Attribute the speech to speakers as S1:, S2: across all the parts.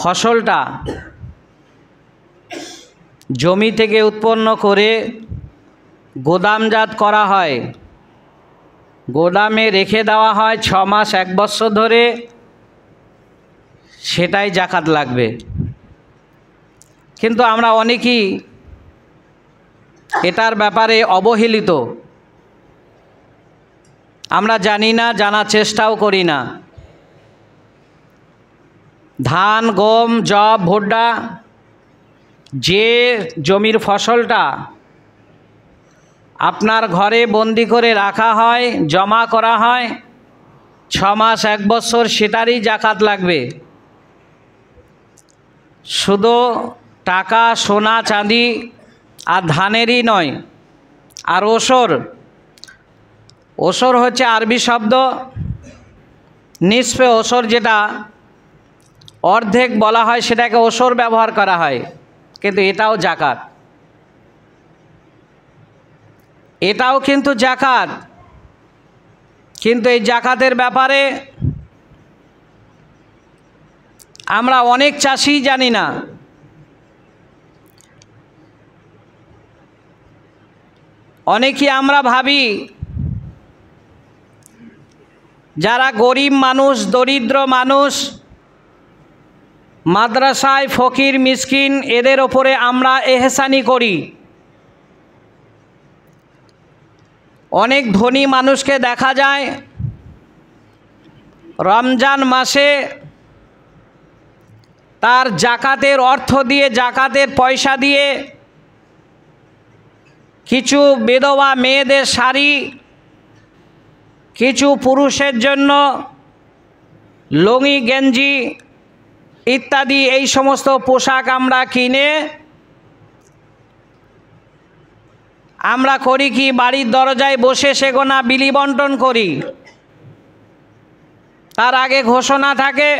S1: ফসলটা জমি থেকে উৎপন্ন করে গোদামজাত করা হয়, গোদামে রেখে দেওয়া হয় 6 মাস 1 বছর ধরে, সেটাই জাকাত লাগবে। কিন্তু আমরা অনেকেই এটার ব্যাপারে অবহেলিত, আমরা জানি না, জানার চেষ্টাও করি না। ধান, গম, যব, ভুট্টা, যে জমির ফসলটা আপনার ঘরে বন্দি করে রাখা হয়, জমা করা হয় 6 মাস 1 বছর, সেটারই জাকাত লাগবে। শুধু টাকা, সোনা, চাঁদি আর ধানেরই নয়। আর ওসর, ওসর হচ্ছে আরবি শব্দ, নিসফে ওসর, যেটা অর্ধেক বলা হয়, সেটাকে ওসর ব্যবহার করা হয়, কিন্তু এটাও জাকাত, এটাও কিন্তু জাকাত। কিন্তু এই জাকাতের ব্যাপারে আমরা অনেক চাষি জানি না। অনেকেই আমরা ভাবি যারা গরিব মানুষ, দরিদ্র মানুষ, মাদ্রাসায় ফকির মিসকিন, এদের ওপরে আমরা এহসানি করি। অনেক ধনী মানুষকে দেখা যায় রমজান মাসে তার জাকাতের অর্থ দিয়ে, জাকাতের পয়সা দিয়ে কিছু বিধবা মেয়েদের শাড়ি, কিছু পুরুষের জন্য লুঙ্গি, গেঞ্জি ইত্যাদি এই সমস্ত পোশাক আমরা কিনে আমরা করি কি, বাড়ির দরজায় বসে সেগুলো বিলি বন্টন করি। তার আগে ঘোষণা থাকে,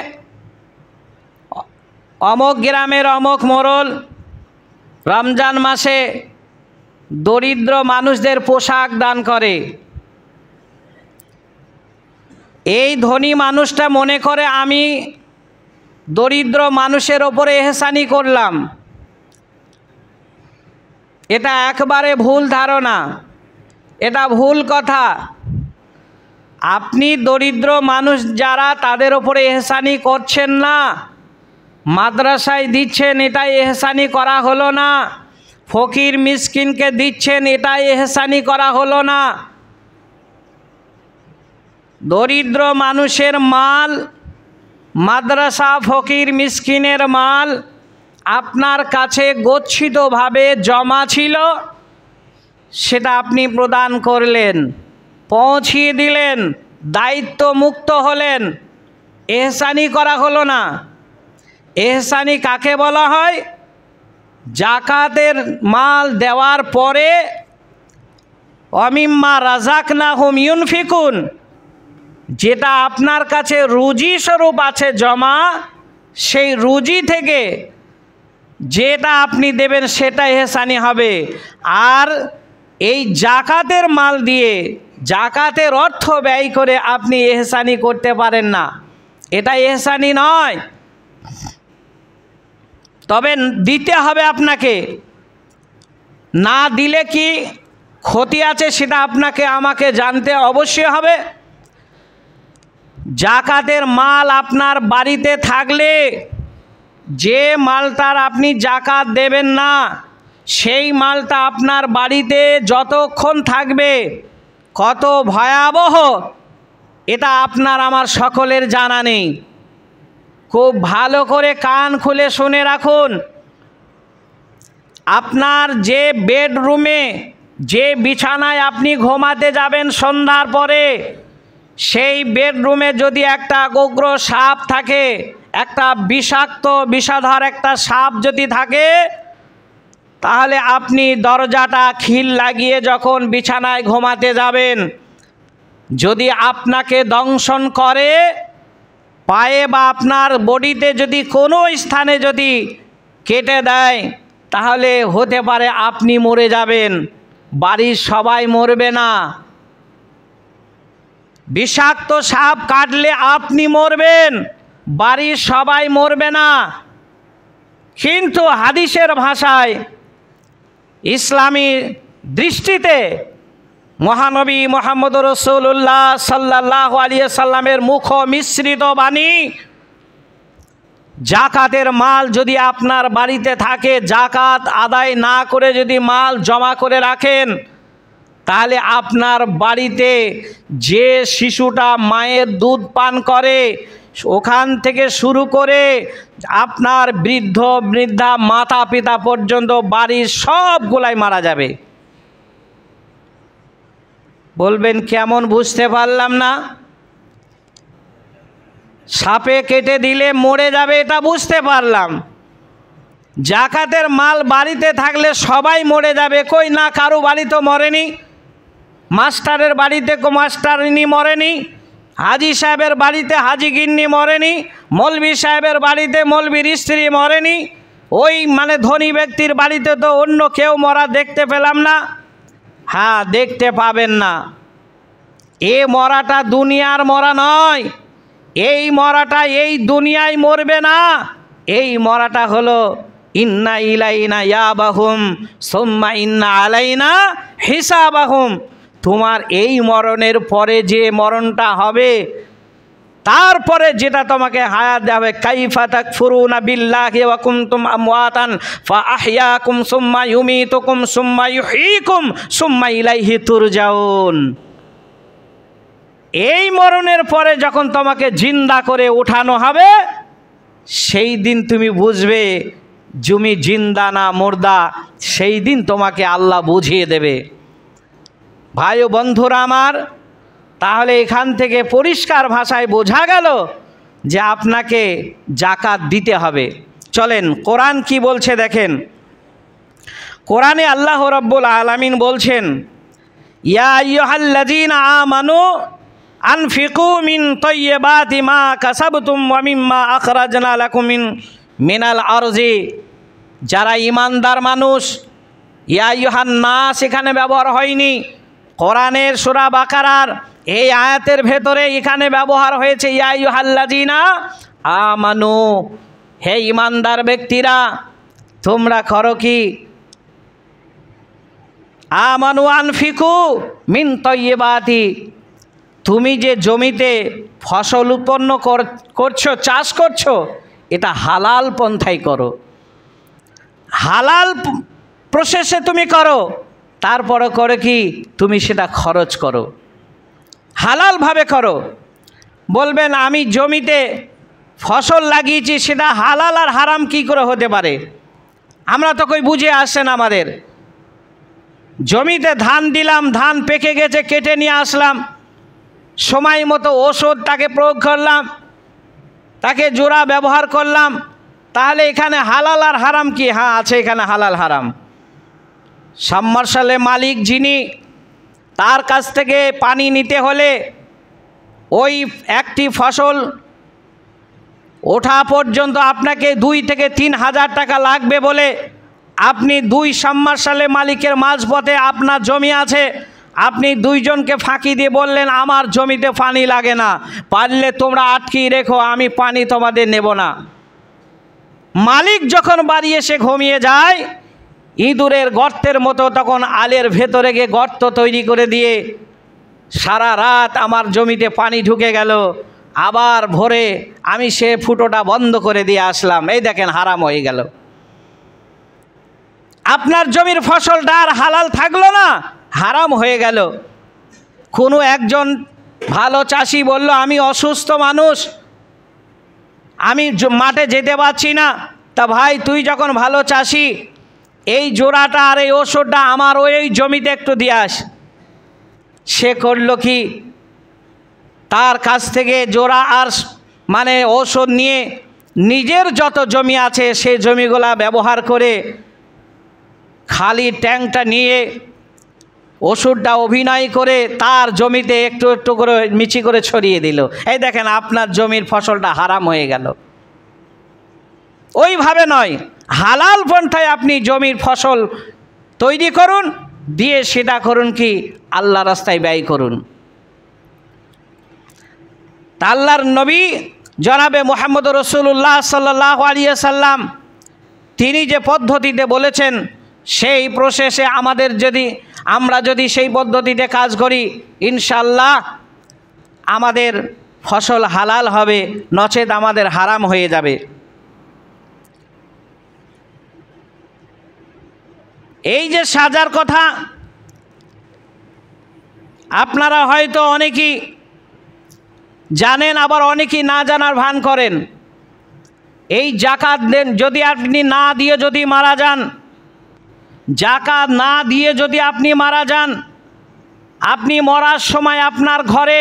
S1: অমুক গ্রামের অমুক মোড়ল রমজান মাসে দরিদ্র মানুষদের পোশাক দান করে। এই ধনী মানুষটা মনে করে আমি দরিদ্র মানুষের ওপরে এহসানি করলাম। এটা একবারে ভুল ধারণা, এটা ভুল কথা। আপনি দরিদ্র মানুষ যারা, তাদের ওপরে এহসানি করছেন না, মাদ্রাসায় দিচ্ছেন, এটাই এহসানি করা হলো না। ফকির মিসকিনকে দিচ্ছেন, এটাই এহসানি করা হলো না। দরিদ্র মানুষের মাল, মাদ্রাসা ফকির মিসকিনের মাল আপনার কাছে গচ্ছিতভাবে জমা ছিল, সেটা আপনি প্রদান করলেন, পৌঁছিয়ে দিলেন, দায়িত্ব মুক্ত হলেন, এহসানি করা হলো না। এহসানি কাকে বলা হয়? জাকাতের মাল দেওয়ার পরে অমিম্মা রাযাকনাহুম ইউনফিকুন, যেটা আপনার কাছে রুজি স্বরূপ আছে জমা, সেই রুজি থেকে যেটা আপনি দেবেন সেটা এহসানি হবে। আর এই জাকাতের মাল দিয়ে, জাকাতের অর্থ ব্যয় করে আপনি এহসানি করতে পারেন না, এটা এহসানি নয়। তবে দিতে হবে আপনাকে, না দিলে কি ক্ষতি আছে সেটা আপনাকে আমাকে জানতে অবশ্যই হবে। জাকাতের মাল আপনার বাড়িতে থাকলে যে মালটার আপনি জাকাত দেবেন না, সেই মালটা আপনার বাড়িতে যতক্ষণ থাকবে কত ভয়াবহ, এটা আপনার আমার সকলের জানা নেই। খুব ভালো করে কান খুলে শুনে রাখুন। আপনার যে বেডরুমে, যে বিছানায় আপনি ঘুমাতে যাবেন সন্ধ্যার পরে, সেই বেডরুমে যদি একটা গোগ্র সাপ থাকে, একটা বিষাক্ত বিষাধর একটা সাপ যদি থাকে, তাহলে আপনি দরজাটা খিল লাগিয়ে যখন বিছানায় ঘুমাতে যাবেন, যদি আপনাকে দংশন করে, পায়ে বা আপনার বডিতে যদি কোনো স্থানে যদি কেটে দেয়, তাহলে হতে পারে আপনি মরে যাবেন, বাড়ির সবাই মরবে না। বিষাক্ত সাপ কাটলে আপনি মরবেন, বাড়ির সবাই মরবে না, কিন্তু হাদিসের ভাষায় ইসলামী দৃষ্টিতে মহানবী মুহাম্মদ রাসূলুল্লাহ সাল্লাল্লাহু আলাইহি সাল্লামের মুখ মিশ্রিত বাণী, জাকাতের মাল যদি আপনার বাড়িতে থাকে, জাকাত আদায় না করে যদি মাল জমা করে রাখেন, তাহলে আপনার বাড়িতে যে শিশুটা মায়ের দুধ পান করে ওখান থেকে শুরু করে আপনার বৃদ্ধ বৃদ্ধা মাতা পিতা পর্যন্ত বাড়ির সবগুলাই মারা যাবে। বলবেন কেমন, বুঝতে পারলাম না। সাপে কেটে দিলে মরে যাবে এটা বুঝতে পারলাম, জাকাতের মাল বাড়িতে থাকলে সবাই মরে যাবে, কই না কারো বাড়ি তো মরেনি, মাস্টারের বাড়িতে মাস্টারিনী মরেনি, হাজি সাহেবের বাড়িতে হাজি গিন্নি মরেনি, মৌলভী সাহেবের বাড়িতে মৌলভীর স্ত্রী মরেনি, ওই মানে ধনী ব্যক্তির বাড়িতে তো অন্য কেউ মরা দেখতে পেলাম না। হ্যাঁ, দেখতে পাবেন না। এ মরাটা দুনিয়ার মরা নয়, এই মরাটা এই দুনিয়ায় মরবে না, এই মরাটা হলো ইন্না ইলাইনা ইয়াবাহুম সুম্মা ইন্না আলাইনা হিসাবাহুম। তোমার এই মরণের পরে যে মরণটা হবে, তারপরে যেটা তোমাকে হায়াত দেবে, কাইফা তাকফুরুনা বিল্লাহি ওয়া কুনতুম আমওয়াতান ফাআহইয়াকুম সুম্মা ইউমীতুকুম সুম্মা ইউহয়ীকুম সুম্মা ইলাইহি তুরজাউন। এই মরণের পরে যখন তোমাকে জিন্দা করে উঠানো হবে, সেই দিন তুমি বুঝবে তুমি জিন্দা না মুর্দা, সেই দিন তোমাকে আল্লাহ বুঝিয়ে দেবে। ভাই ও বন্ধুরা আমার, তাহলে এখান থেকে পরিষ্কার ভাষায় বোঝা গেল যে আপনাকে জাকাত দিতে হবে। চলেন কোরআন কি বলছে দেখেন। কোরআনে আল্লাহ রাব্বুল আলামিন বলছেন, ইয়া আইয়ুহাল্লাযীনা আমানু আনফিকু মিন তাইয়্যিবাতি মা কাসাবতুম ওয়া মিম্মা আখরাজনা লাকুম মিনাল আরজি। যারা ঈমানদার মানুষ, ইয়া আইয়ুহান নাস এখানে ব্যবহার হয়নি, কোরআনের সূরা বাকারার এই আয়াতের ভেতরে এখানে ব্যবহার হয়েছে ইয়া আইয়ুহাল্লাযীনা আমানু। হে ঈমানদার ব্যক্তিরা, তোমরা করো কি, আমানু আনফিকু মিন তাইয়্যিবাতি, তুমি যে জমিতে ফসল উৎপন্ন করছো, চাষ করছো, এটা হালাল পন্থায় করো, হালাল প্রসেসে তুমি করো, তারপরে করে কি তুমি সেটা খরচ করো, হালালভাবে করো। বলবেন আমি জমিতে ফসল লাগিয়েছি, সেটা হালাল আর হারাম কি করে হতে পারে? আমরা তো কই বুঝে আসছেন আমাদের। জমিতে ধান দিলাম, ধান পেকে গেছে, কেটে নিয়ে আসলাম, সময় মতো ওষুধ তাকে প্রয়োগ করলাম, তাকে জোড়া ব্যবহার করলাম, তাহলে এখানে হালাল আর হারাম কি? হ্যাঁ আছে, এখানে হালাল হারাম। সাবমার্শালের মালিক যিনি, তার কাছ থেকে পানি নিতে হলে ওই একটি ফসল ওঠা পর্যন্ত আপনাকে 2 থেকে 3 হাজার টাকা লাগবে বলে আপনি 2 সাবমার্শালের মালিকের মাঝপথে আপনার জমি আছে, আপনি 2 জনকে ফাঁকি দিয়ে বললেন আমার জমিতে পানি লাগে না, পারলে তোমরা আটকিয়ে রেখো, আমি পানি তোমাদের নেব না। মালিক যখন বাড়ি এসে ঘুমিয়ে যায়, ইঁদুরের গর্তের মতো তখন আলের ভেতরে গিয়ে গর্ত তৈরি করে দিয়ে সারা রাত আমার জমিতে পানি ঢুকে গেল, আবার ভোরে আমি সে ফুটোটা বন্ধ করে দিয়ে আসলাম, এই দেখেন হারাম হয়ে গেল। আপনার জমির ফসলটা আর হালাল থাকলো না, হারাম হয়ে গেল। কোনো একজন ভালো চাষি বলল আমি অসুস্থ মানুষ, আমি মাঠে যেতে পারছি না, তা ভাই তুই যখন ভালো চাষি, এই জোড়াটা আর এই ওষুধটা আমার ওই জমিতে একটু দিয়ে আস। সে করলো কি, তার কাছ থেকে জোড়া আর মানে ওষুধ নিয়ে নিজের যত জমি আছে সেই জমিগুলা ব্যবহার করে খালি ট্যাঙ্কটা নিয়ে ওষুধটা অভিনয় করে তার জমিতে একটু একটু করে মিচি করে ছড়িয়ে দিল, এই দেখেন আপনার জমির ফসলটা হারাম হয়ে গেল। ওইভাবে নয়, হালাল পন্থায় আপনি জমির ফসল তৈরি করুন, দিয়ে সেটা করুন কি আল্লাহ রাস্তায় ব্যয় করুন। তা আল্লাহর নবী জনাবে মুহাম্মদ রাসূলুল্লাহ সাল্লাল্লাহু আলাইহি ওয়াসাল্লাম তিনি যে পদ্ধতিতে বলেছেন সেই প্রসেসে আমরা যদি সেই পদ্ধতিতে কাজ করি, ইনশাআল্লাহ আমাদের ফসল হালাল হবে, নচেত আমাদের হারাম হয়ে যাবে। এই যে সাজার কথা, আপনারা হয়তো অনেকেই জানেন, আবার অনেকেই না জানার ভান করেন। এই জাকাত দেন যদি আপনি না দিয়ে যদি মারা যান, জাকাত না দিয়ে যদি আপনি মারা যান, আপনি মরার সময় আপনার ঘরে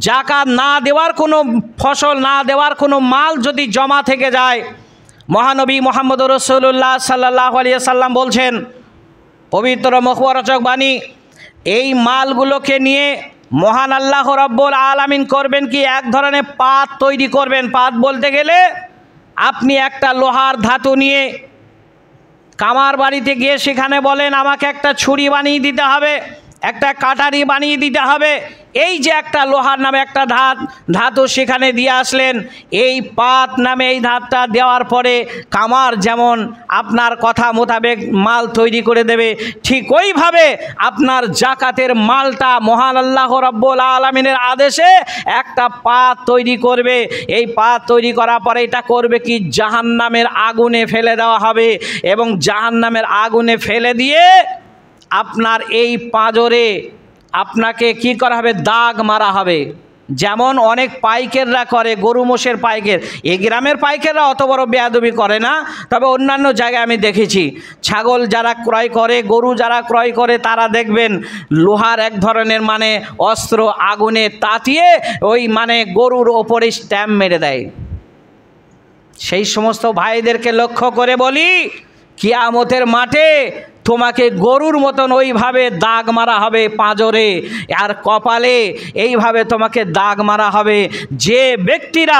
S1: জাকাত না দেওয়ার কোনো ফসল না দেওয়ার কোনো মাল যদি জমা থেকে যায়, মহানবী মুহাম্মদ রাসূলুল্লাহ সাল্লাল্লাহু আলাইহি ওয়াসাল্লাম বলছেন পবিত্র মুখরোচক বাণী, এই মালগুলোকে নিয়ে মহান আল্লাহ রাব্বুল আলামিন করবেন কি, এক ধরনের পাত তৈরি করবেন। পাত বলতে গেলে আপনি একটা লোহার ধাতু নিয়ে কামার বাড়িতে গিয়ে সেখানে বলেন আমাকে একটা ছুরি বানিয়ে দিতে হবে, একটা কাটারি বানিয়ে দিতে হবে। এই যে একটা লোহার নামে একটা ধাতু সেখানে দিয়ে আসলেন, এই পাত নামে এই ধাতটা দেওয়ার পরে কামার যেমন আপনার কথা মোতাবেক মাল তৈরি করে দেবে, ঠিক ওইভাবে আপনার জাকাতের মালটা মহান আল্লাহ রাব্বুল আলামিনের আদেশে একটা পাত তৈরি করবে। এই পাত তৈরি করার পরে এটা করবে কি, জাহান্নামের আগুনে ফেলে দেওয়া হবে, এবং জাহান্নামের আগুনে ফেলে দিয়ে আপনার এই পাঁজরে আপনাকে কি করা হবে, দাগ মারা হবে। যেমন অনেক পাইকাররা করে, গরু মোষের পাইকার, এই গ্রামের পাইকাররা অত বড় বেয়াদবি করে না, তবে অন্যান্য জায়গায় আমি দেখেছি ছাগল যারা ক্রয় করে, গরু যারা ক্রয় করে, তারা দেখবেন লোহার এক ধরনের অস্ত্র আগুনে তাতিয়ে ওই গরুর ওপরে স্ট্যাম্প মেরে দেয়। সেই সমস্ত ভাইদেরকে লক্ষ্য করে বলি, কিয়ামতের মাঠে তোমাকে গরুর মতন ওইভাবে দাগ মারা হবে পাঁজরে আর কপালে, এইভাবে তোমাকে দাগ মারা হবে। যে ব্যক্তিরা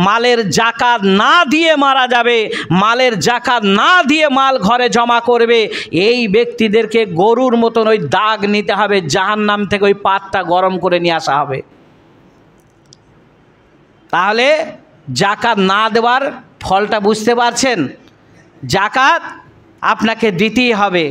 S1: মালের জাকাত না দিয়ে মারা যাবে, মালের জাকাত না দিয়ে মাল ঘরে জমা করবে, এই ব্যক্তিদেরকে গরুর মতন ওই দাগ নিতে হবে, জাহান্নাম থেকে ওই পাতটা গরম করে নিয়ে আসা হবে। তাহলে জাকাত না দেওয়ার ফলটা বুঝতে পারছেন? জাকাত আপনাকে দিতেই হবে।